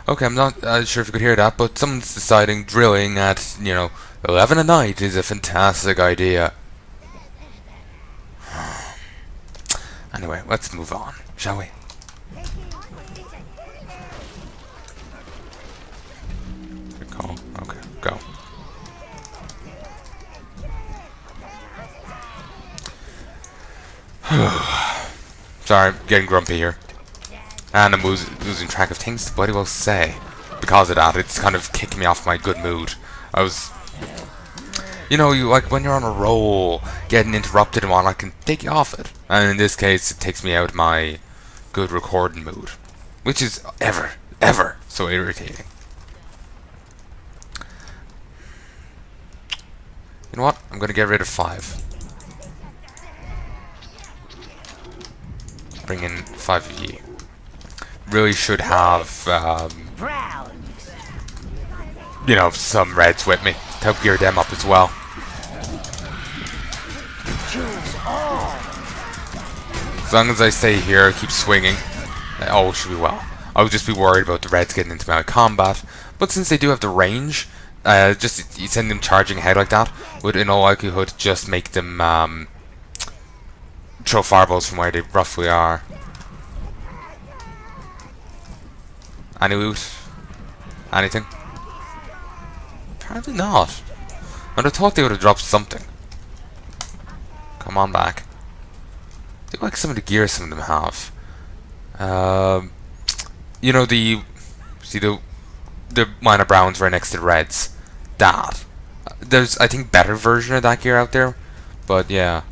Okay, I'm not sure if you could hear that, but someone's deciding drilling at, 11 at night is a fantastic idea. Anyway, let's move on, shall we? Good call. Okay, go. Sorry, getting grumpy here. And I'm losing track of things to bloody well say. Because of that, it's kind of kicking me off my good mood. I was... you like when you're on a roll, getting interrupted and whatnot can take you off it. And in this case, it takes me out my good recording mood. Which is ever so irritating. You know what? I'm gonna get rid of 5. Bring in 5 of ye. Really should have, some reds with me to help gear them up as well. As long as I stay here, keep swinging, all should be well. I would just be worried about the reds getting into melee combat, but since they do have the range, just you send them charging ahead like that would in all likelihood just make them throw fireballs from where they roughly are. Any loot? Anything? Apparently not. I'd have thought they would have dropped something. Come on back. I do like some of the gear some of them have. The minor browns right next to the reds. That. There's, I think, better version of that gear out there. But yeah.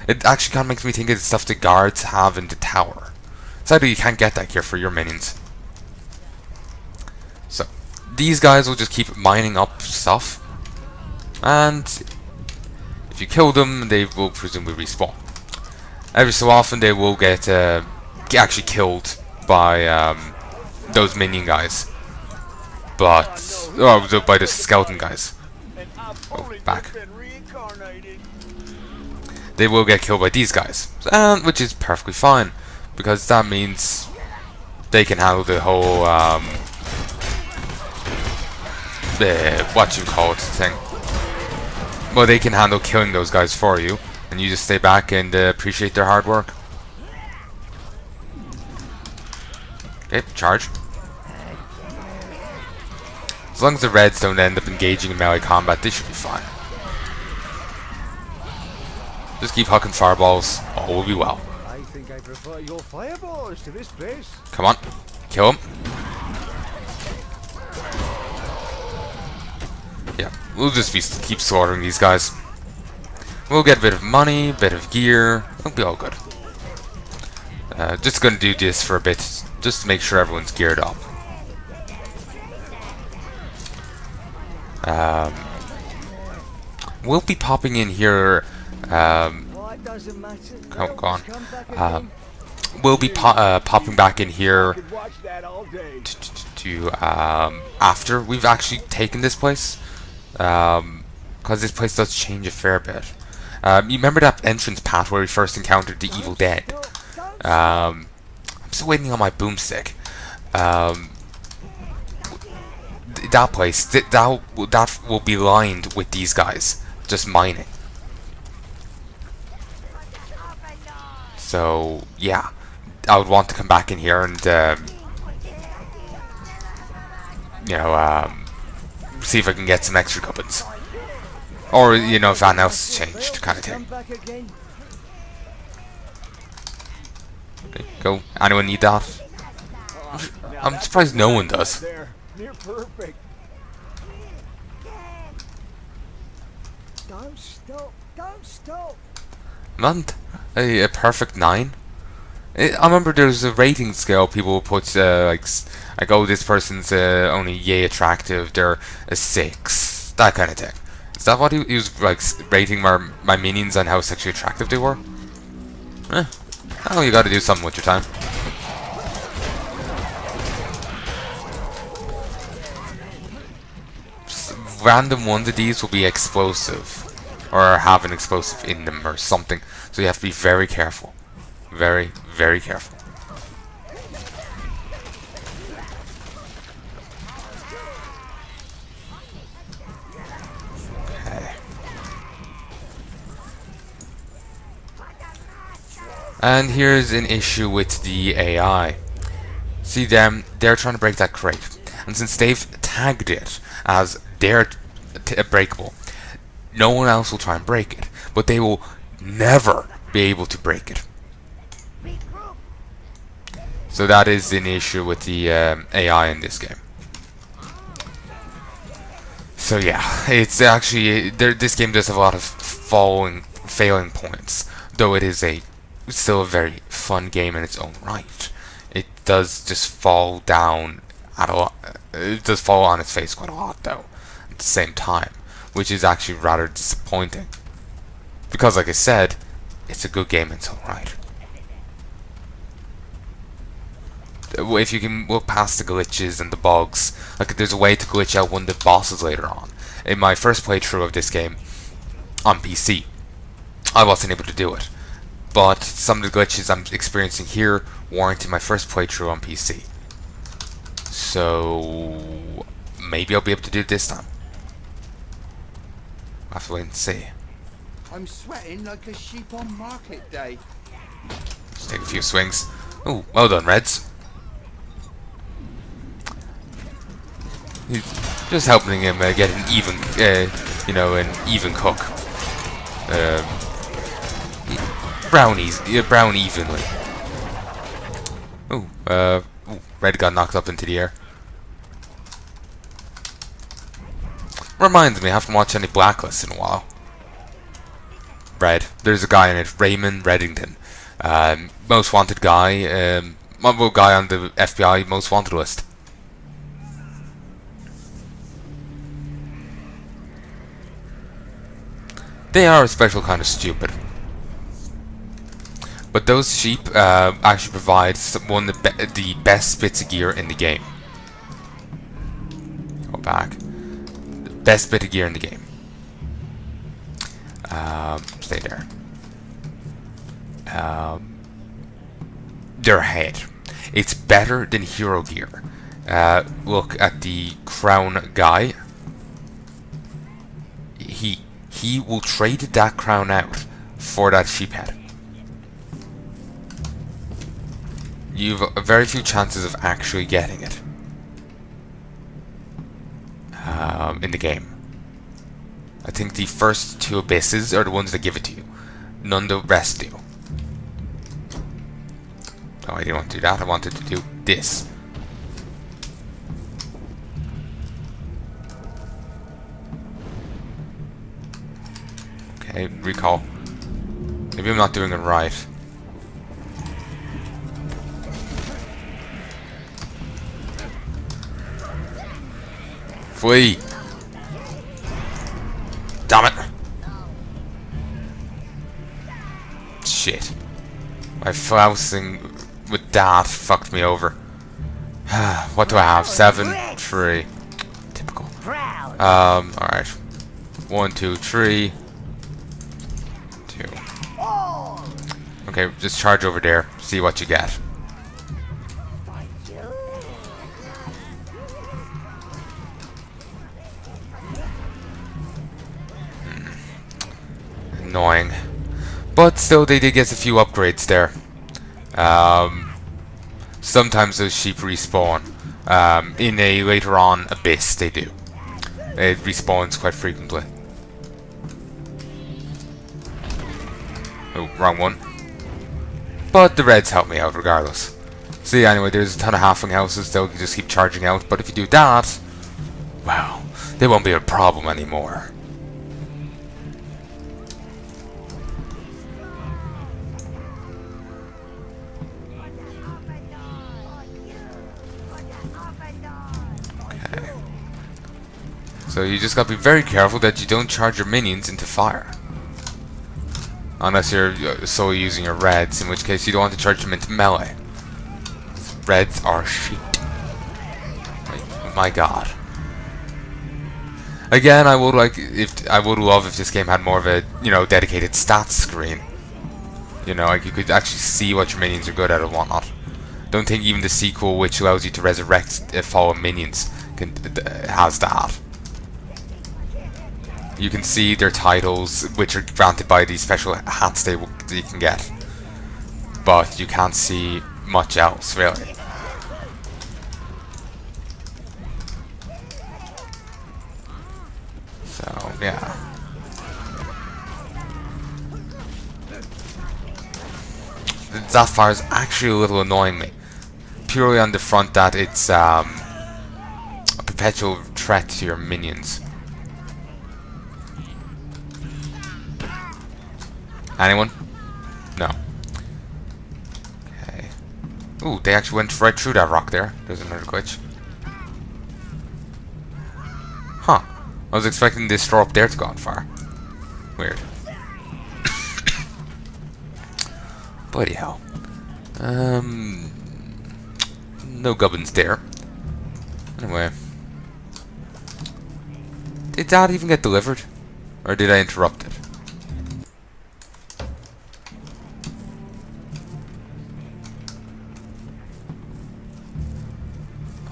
It actually kind of makes me think of the stuff the guards have in the tower. Sadly, you can't get that gear for your minions. So, these guys will just keep mining up stuff. And if you kill them, they will presumably respawn. Every so often, they will get actually killed by those minion guys. But, by the skeleton guys. Oh, back. They will get killed by these guys, which is perfectly fine, because that means they can handle the whole thing. Well, they can handle killing those guys for you, and you just stay back and appreciate their hard work. Okay, charge. As long as the reds don't end up engaging in melee combat, they should be fine. Just keep hucking fireballs, all will be well. I think I prefer your fireballs to this place. Come on, kill him. Yeah, we'll just keep slaughtering these guys. We'll get a bit of money, bit of gear, it'll be all good. Just gonna do this for a bit, just to make sure everyone's geared up. We'll be popping in here. Come on. We'll be popping back in here after we've actually taken this place, because this place does change a fair bit. You remember that entrance path where we first encountered the evil dead? I'm still waiting on my boomstick. That place, that will be lined with these guys, just mining. So, yeah, I would want to come back in here and, see if I can get some extra gubbins. Or, if anything else has changed, kind of thing. Okay, go. Anyone need that? I'm surprised no one does. Near perfect. Don't stop. Don't stop. Man, a perfect 9. I remember there's a rating scale people will put like oh, this person's only yay attractive, they're a 6, that kind of thing. Is that what he was like rating my minions on how sexually attractive they were? Oh, you got to do something with your time. Random ones of these will be explosive, or have an explosive in them or something, so you have to be very careful. Very, very careful. And here's an issue with the AI. See them, they're trying to break that crate. And since they've tagged it as their breakable, no one else will try and break it. But they will never be able to break it. So that is an issue with the AI in this game. So yeah, it's actually this game does have a lot of failing points, though it is still a very fun game in its own right. It does just fall down at a lot. It does fall on its face quite a lot, though, at the same time, which is actually rather disappointing. Because, like I said, it's a good game in its own right. If you can look past the glitches and the bugs, like there's a way to glitch out one of the bosses later on. In my first playthrough of this game on PC, I wasn't able to do it, but some of the glitches I'm experiencing here weren't in my first playthrough on PC. So maybe I'll be able to do it this time. I'll have to wait and see. I'm sweating like a sheep on market day. Just take a few swings. Ooh, well done, Reds. Just helping him get an even, an even cook. Brown evenly. Ooh, Red got knocked up into the air. Reminds me, I haven't watched any Blacklist in a while. Red. There's a guy in it, Raymond Reddington. Most wanted guy, guy on the FBI most wanted list. They are a special kind of stupid. But those sheep actually provide one of the best bits of gear in the game. Go back. The best bit of gear in the game. Stay there. Their head. It's better than hero gear. Look at the crown guy. He will trade that crown out for that sheep head. You've very few chances of actually getting it in the game. I think the first two abysses are the ones that give it to you. None of the rest do. Oh, I didn't want to do that. I wanted to do this. Okay, recall. Maybe I'm not doing it right. Flee! Damn it! Shit. My flousing with that fucked me over. What do I have? 7, 3. Typical. Alright. 1, 2, 3. 2. Okay, just charge over there. See what you get. Annoying. But still, they did get a few upgrades there. Sometimes those sheep respawn. In a later on abyss, they do. It respawns quite frequently. Oh, wrong one. But the reds help me out regardless. See, anyway, there's a ton of halfling houses. They'll just keep charging out. But if you do that, well, they won't be a problem anymore. So you just gotta be very careful that you don't charge your minions into fire. Unless you're solely using your reds, in which case you don't want to charge them into melee. Reds are shit. My god. Again, I would love if this game had more of a, dedicated stats screen. Like you could actually see what your minions are good at and whatnot. Don't think even the sequel, which allows you to resurrect fallen minions, has that. You can see their titles, which are granted by these special hats they can get. but you can't see much else, really. So, yeah. That fire is actually a little annoying me. Purely on the front that it's a perpetual threat to your minions. Anyone? No. Okay. Ooh, they actually went right through that rock there. There's another glitch. Huh. I was expecting this store up there to go on fire. Weird. Bloody hell. No gubbins there. Anyway. Did that even get delivered? Or did I interrupt it?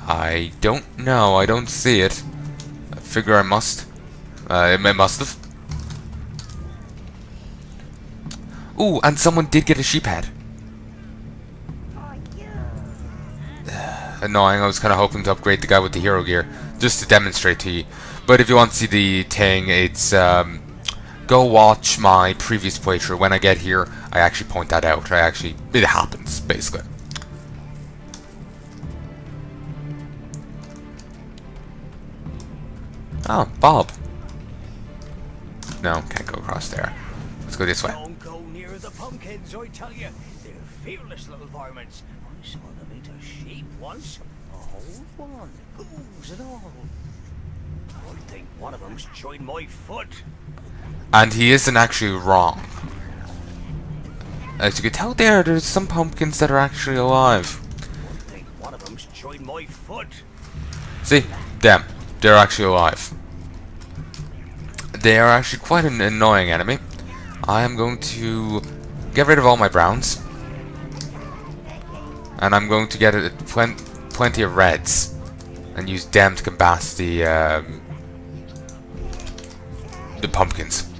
I don't know. I don't see it. I figure I must. It must have. Ooh, and someone did get a sheep head. Annoying. I was kind of hoping to upgrade the guy with the hero gear just to demonstrate to you. But if you want to see the thing, it's go watch my previous playthrough. When I get here, I actually point that out. It happens basically. Oh, Bob. No, can't go across there. Let's go this way. Don't go near the pumpkins, I tell you. They're fearless little varmints. I saw them eat a sheep once. A whole one. Hooves and all. I think one of them's joined my foot. And he isn't actually wrong. As you can tell there's some pumpkins that are actually alive. I think one of them's joined my foot. See? Them. They're actually alive. They are actually quite an annoying enemy. I am going to get rid of all my browns. And I'm going to get plenty of reds. And use them to combat the pumpkins.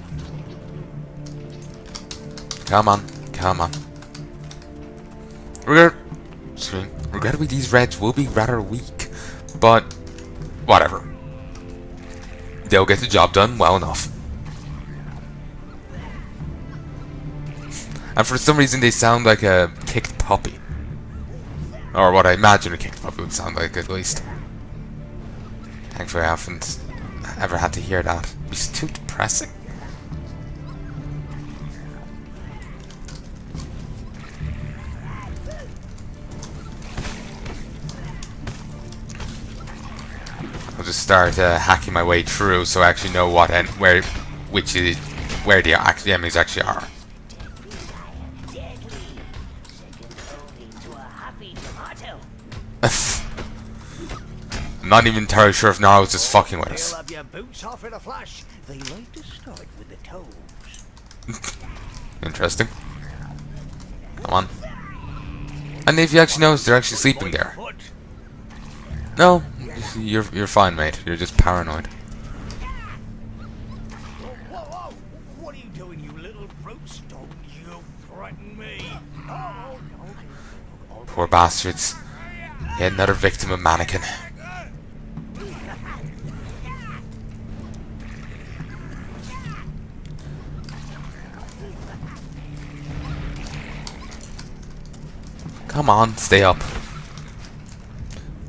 Come on. Come on. Regrettably, these reds will be rather weak. But, whatever. They'll get the job done well enough. And for some reason they sound like a kicked puppy. Or what I imagine a kicked puppy would sound like, at least. Thankfully I haven't ever had to hear that. It's too depressing. I'll just start hacking my way through, so I actually know what where the actual enemies actually are. I'm not even entirely sure if Naruto's just fucking with us. They'll have your boots off in a flash. They like to start with the toes. Interesting. Come on. And if you actually notice, they're actually sleeping there. No, you're fine, mate. You're just paranoid. Whoa, whoa! What are you doing, you little brutes? Don't you threaten me! Oh, okay. Poor bastards. Yet another victim of mannequin. Come on, stay up.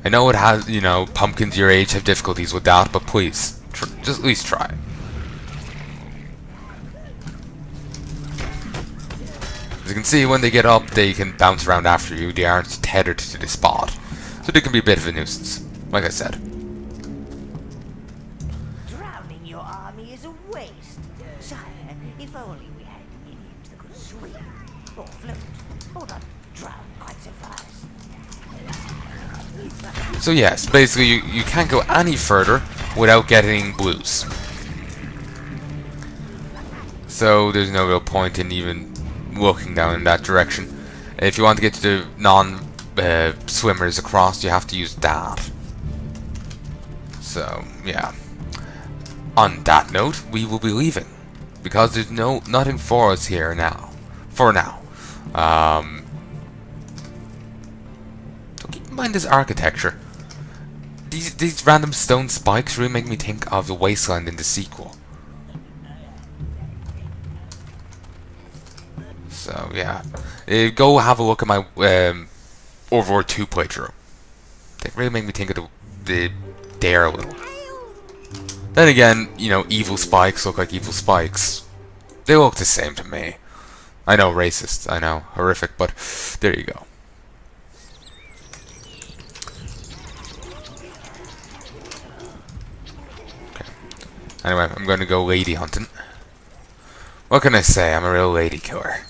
I know it has, you know, pumpkins your age have difficulties with that, but please, just at least try. As you can see, when they get up, they can bounce around after you. They aren't tethered to the spot, so they can be a bit of a nuisance, like I said. Drowning your army is a waste. Sire, if only we had minions that could swim or float or not drown quite so fast. So yes, basically you can't go any further without getting blues. So there's no real point in even looking down in that direction. If you want to get to the non-swimmers across, you have to use that. So, yeah. On that note, we will be leaving. Because there's nothing for us here now. For now. Mind this architecture. These random stone spikes really make me think of the wasteland in the sequel. So yeah, go have a look at my Overlord 2 playthrough. They really make me think of the Dare a little. Then again, you know, evil spikes look like evil spikes. They look the same to me. I know, racist. I know, horrific, but there you go. Okay. Anyway, I'm going to go lady hunting. What can I say? I'm a real lady killer.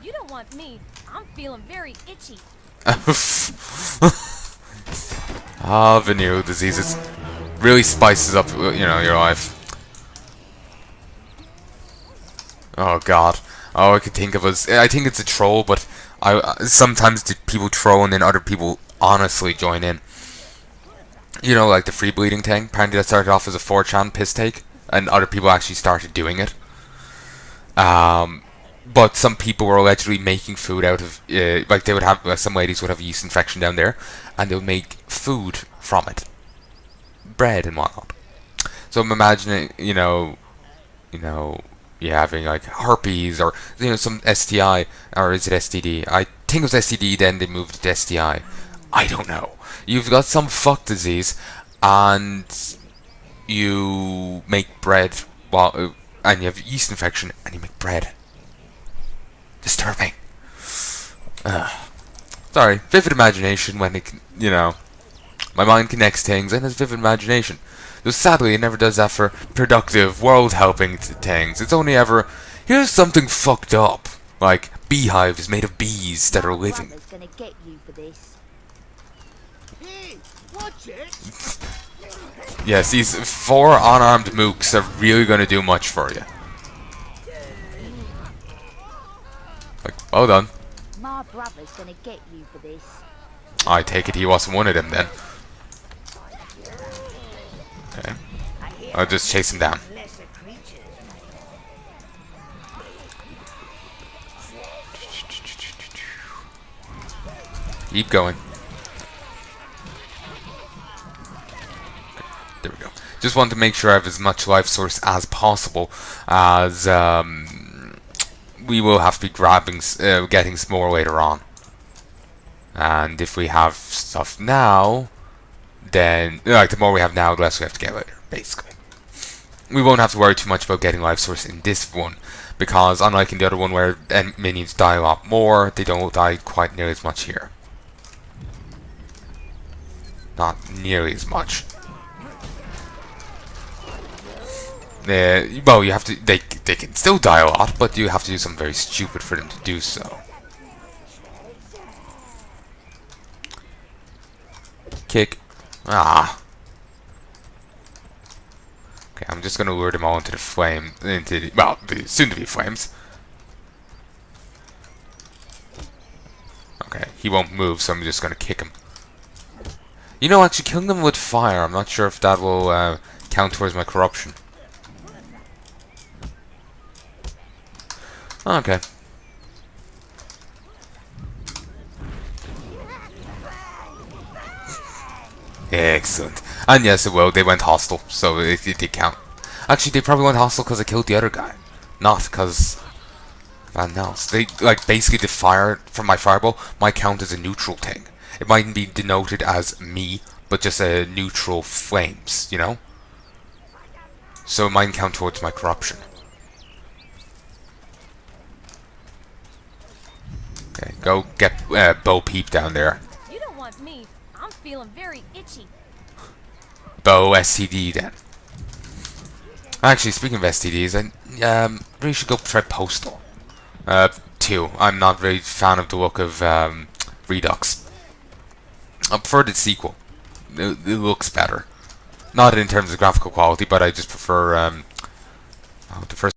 You don't want me. I'm feeling very itchy. Ah, venereal diseases really spices up, you know, your life. Oh God! All I could think of was, I think it's a troll, but sometimes people troll and then other people honestly join in. You know, like the free bleeding thing. Apparently that started off as a 4chan piss take, and other people actually started doing it. But some people were allegedly making food out of, like they would have, some ladies would have a yeast infection down there, and they would make food from it, bread and whatnot. So I'm imagining, you know, you having like herpes or some STI, or is it STD? I think it was STD. Then they moved to STI. I don't know. You've got some fuck disease, and you make bread and you have yeast infection, and you make bread. Disturbing. Sorry, vivid imagination when it, my mind connects things and has vivid imagination. Though sadly, it never does that for productive, world-helping things. It's only ever, here's something fucked up, like beehives made of bees that are living. Gonna get you for this. Hey, watch it. Yes, these 4 unarmed mooks are really going to do much for you. Like, well done. My brother's gonna get you for this. I take it he wasn't one of them then. Okay. I'll just chase him down. Keep going. There we go. Just want to make sure I have as much life source as possible, as we will have to be grabbing, getting some more later on. And if we have stuff now, then like the more we have now, the less we have to get later. Basically, we won't have to worry too much about getting life source in this one, because unlike in the other one where minions die a lot more, they don't die quite nearly as much here. Not nearly as much. Well, you have to. They can still die a lot, but you have to do something very stupid for them to do so. Kick. Ah. Okay, I'm just gonna lure them all into the flame, well, the soon-to-be flames. Okay, he won't move, so I'm just gonna kick him. Actually, killing them with fire, I'm not sure if that will count towards my corruption. Okay. Excellent. And yes, it will. They went hostile, so it did count. Actually, they probably went hostile because I killed the other guy, not because of anything else. They basically the fire from my fireball might count as a neutral thing. It mightn't be denoted as me, but just a neutral flames, So it might count towards my corruption. Okay, go get Bo Peep down there. You don't want me. I'm feeling very itchy. Bo STD then. Actually, speaking of STDs, I really should go try Postal. 2. I'm not really a fan of the look of Redux. I prefer the sequel. It looks better. Not in terms of graphical quality, but I just prefer the first.